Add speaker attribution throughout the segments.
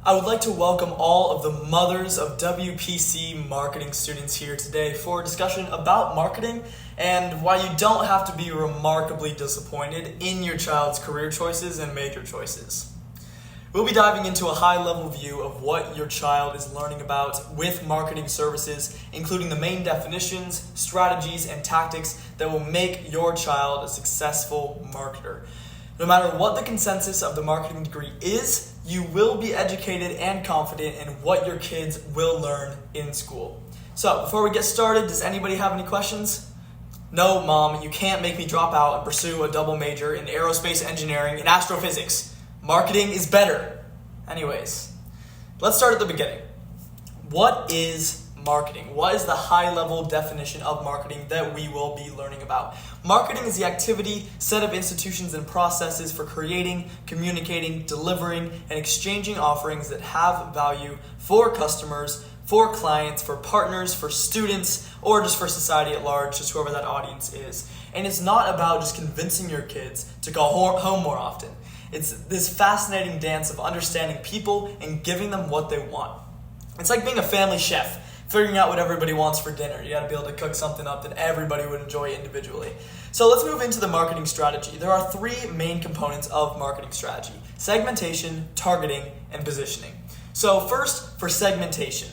Speaker 1: I would like to welcome all of the mothers of WPC marketing students here today for a discussion about marketing and why you don't have to be remarkably disappointed in your child's career choices and major choices. We'll be diving into a high-level view of what your child is learning about with marketing services, including the main definitions, strategies, and tactics that will make your child a successful marketer. No matter what the consensus of the marketing degree is, you will be educated and confident in what your kids will learn in school. So, before we get started, does anybody have any questions? No, Mom, you can't make me drop out and pursue a double major in aerospace engineering and astrophysics. Marketing is better. Anyways, let's start at the beginning. What is marketing? What is the high-level definition of marketing that we will be learning about? Marketing is the activity, set of institutions and processes for creating, communicating, delivering, and exchanging offerings that have value for customers, for clients, for partners, for students, or just for society at large, just whoever that audience is. And it's not about just convincing your kids to go home more often. It's this fascinating dance of understanding people and giving them what they want. It's like being a family chef, figuring out what everybody wants for dinner. You gotta be able to cook something up that everybody would enjoy individually. So let's move into the marketing strategy. There are three main components of marketing strategy: segmentation, targeting, and positioning. So first, for segmentation.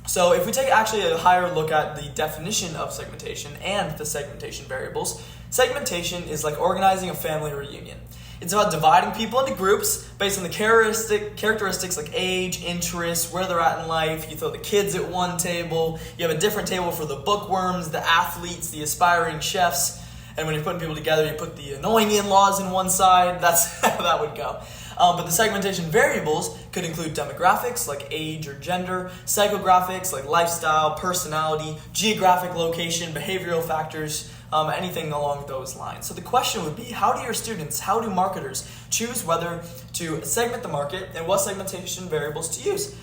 Speaker 1: So if we take actually a higher look at the definition of segmentation and the segmentation variables, segmentation is like organizing a family reunion. It's about dividing people into groups based on the characteristics like age, interests, where they're at in life. You throw the kids at one table. You have a different table for the bookworms, the athletes, the aspiring chefs. And when you're putting people together, you put the annoying in-laws in one side. That's how that would go. But the segmentation variables could include demographics like age or gender, psychographics like lifestyle, personality, geographic location, behavioral factors, anything along those lines. So the question would be, how do marketers choose whether to segment the market and what segmentation variables to use?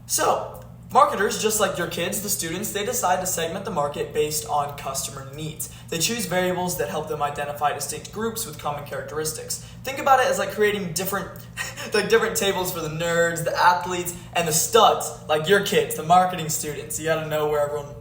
Speaker 1: So marketers, just like your kids, the students, they decide to segment the market based on customer needs. They choose variables that help them identify distinct groups with common characteristics. Think about it as like creating different tables for the nerds, the athletes, and the studs, like your kids, the marketing students. You gotta know where everyone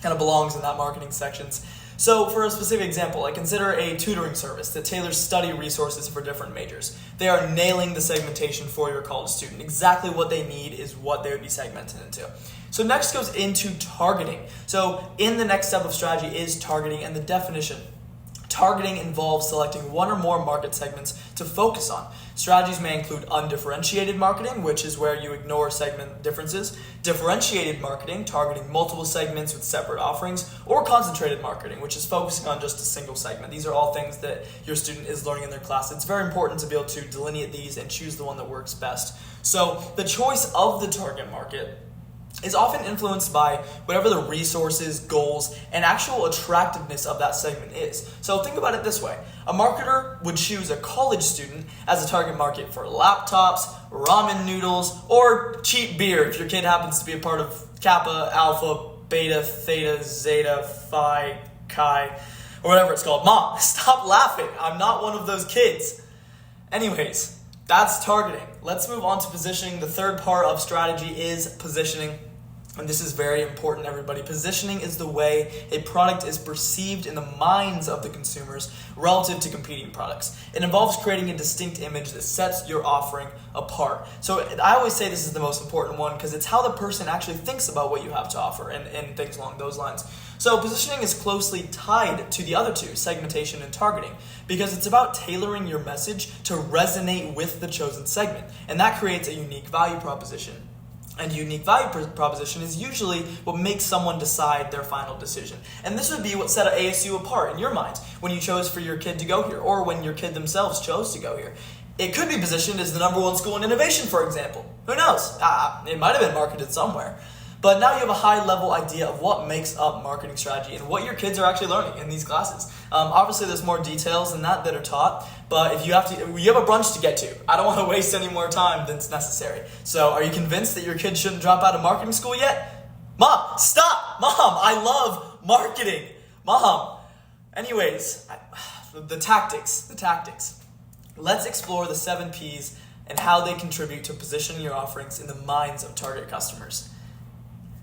Speaker 1: kind of belongs in that marketing sections. So for a specific example, I consider a tutoring service that tailors study resources for different majors. They are nailing the segmentation for your college student. Exactly what they need is what they would be segmented into. So next goes into targeting. So in the next step of strategy is targeting, and the definition. Targeting involves selecting one or more market segments to focus on. Strategies may include undifferentiated marketing, which is where you ignore segment differences, differentiated marketing, targeting multiple segments with separate offerings, or concentrated marketing, which is focusing on just a single segment. These are all things that your student is learning in their class. It's very important to be able to delineate these and choose the one that works best. So the choice of the target market is often influenced by whatever the resources, goals, and actual attractiveness of that segment is. So think about it this way. A marketer would choose a college student as a target market for laptops, ramen noodles, or cheap beer if your kid happens to be a part of Kappa, Alpha, Beta, Theta, Zeta, Phi, Chi, or whatever it's called. Mom, stop laughing. I'm not one of those kids. Anyways, that's targeting. Let's move on to positioning. The third part of strategy is positioning. And this is very important, everybody. Positioning is the way a product is perceived in the minds of the consumers relative to competing products. It involves creating a distinct image that sets your offering apart. So I always say this is the most important one because it's how the person actually thinks about what you have to offer and things along those lines. So positioning is closely tied to the other two, segmentation and targeting, because it's about tailoring your message to resonate with the chosen segment. And that creates a unique value proposition. And unique value proposition is usually what makes someone decide their final decision. And this would be what set ASU apart in your minds when you chose for your kid to go here, or when your kid themselves chose to go here. It could be positioned as the #1 school in innovation, for example. Who knows? It might have been marketed somewhere. But now you have a high-level idea of what makes up marketing strategy and what your kids are actually learning in these classes. Obviously, there's more details than that are taught, but if you have a brunch to get to. I don't want to waste any more time than's necessary. So, are you convinced that your kid shouldn't drop out of marketing school yet? Mom, stop! Mom, I love marketing. Mom. Anyways, the tactics. Let's explore the 7 Ps and how they contribute to positioning your offerings in the minds of target customers.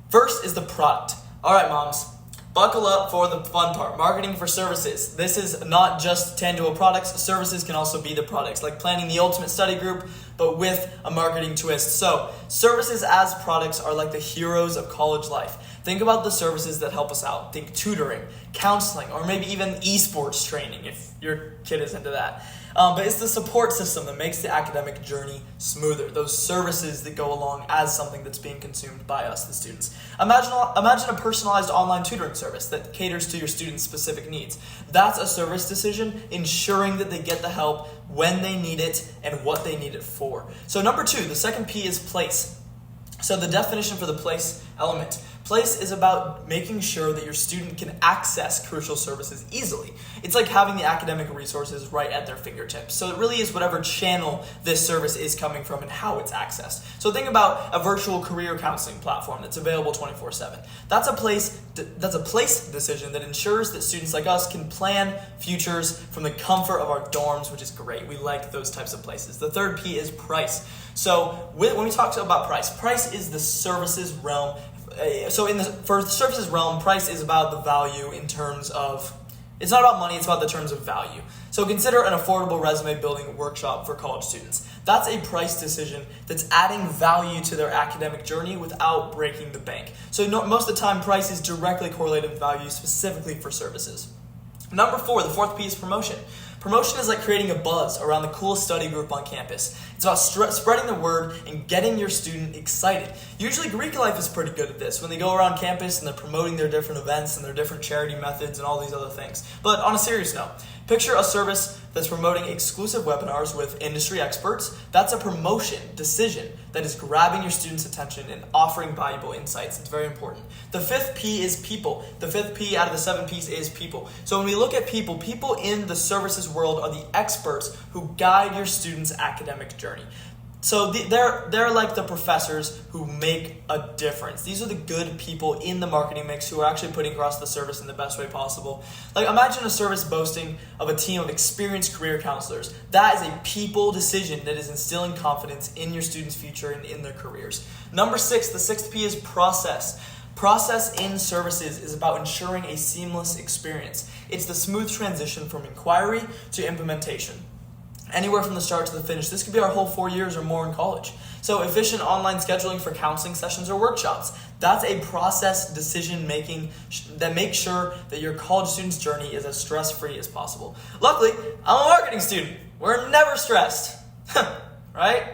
Speaker 1: First is the product. All right, moms, buckle up for the fun part. Marketing for services. This is not just tangible products. Services can also be the products, like planning the ultimate study group, but with a marketing twist. So, services as products are like the heroes of college life. Think about the services that help us out. Think tutoring, counseling, or maybe even esports training if your kid is into that. But it's the support system that makes the academic journey smoother. Those services that go along as something that's being consumed by us, the students. Imagine a personalized online tutoring service that caters to your students' specific needs. That's a service decision, ensuring that they get the help when they need it and what they need it for. So number 2, the second P is place. So the definition for the place element. Place is about making sure that your student can access crucial services easily. It's like having the academic resources right at their fingertips. So it really is whatever channel this service is coming from and how it's accessed. So think about a virtual career counseling platform that's available 24/7. That's a place decision that ensures that students like us can plan futures from the comfort of our dorms, which is great. We like those types of places. The third P is price. So when we talk about price is the services realm. For the services realm, price is about the value in terms of, it's not about money, it's about the terms of value. So consider an affordable resume building workshop for college students. That's a price decision that's adding value to their academic journey without breaking the bank. So most of the time, price is directly correlated with value specifically for services. Number 4, the fourth P is promotion. Promotion is like creating a buzz around the coolest study group on campus. It's about spreading the word and getting your student excited. Usually Greek life is pretty good at this when they go around campus and they're promoting their different events and their different charity methods and all these other things. But on a serious note, picture a service that's promoting exclusive webinars with industry experts. That's a promotion decision that is grabbing your students' attention and offering valuable insights. It's very important. The 5th P is people. The 5th P out of the 7 P's is people. So when we look at people in the services world are the experts who guide your students' academic journey. So they're like the professors who make a difference. These are the good people in the marketing mix who are actually putting across the service in the best way possible. Like imagine a service boasting of a team of experienced career counselors. That is a people decision that is instilling confidence in your students' future and in their careers. Number 6, the 6th P is process. Process in services is about ensuring a seamless experience. It's the smooth transition from inquiry to implementation. Anywhere from the start to the finish. This could be our whole 4 years or more in college. So efficient online scheduling for counseling sessions or workshops. That's a process decision making that makes sure that your college student's journey is as stress-free as possible. Luckily, I'm a marketing student. We're never stressed. Right?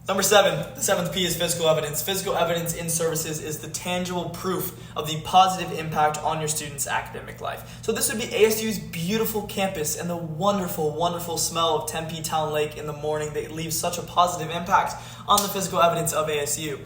Speaker 1: Number 7, the 7th P is physical evidence. Physical evidence in services is the tangible proof of the positive impact on your students' academic life. So this would be ASU's beautiful campus and the wonderful, wonderful smell of Tempe Town Lake in the morning that leaves such a positive impact on the physical evidence of ASU.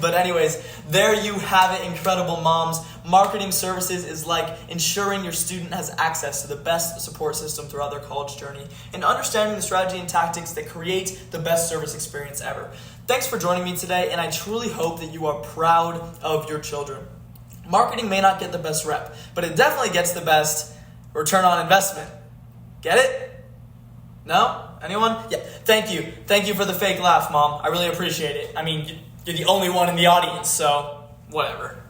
Speaker 1: But anyways, there you have it, incredible moms. Marketing services is like ensuring your student has access to the best support system throughout their college journey and understanding the strategy and tactics that create the best service experience ever. Thanks for joining me today, and I truly hope that you are proud of your children. Marketing may not get the best rep, but it definitely gets the best return on investment. Get it? No? Anyone? Yeah. Thank you. Thank you for the fake laugh, Mom. I really appreciate it. I mean, you're the only one in the audience, so whatever.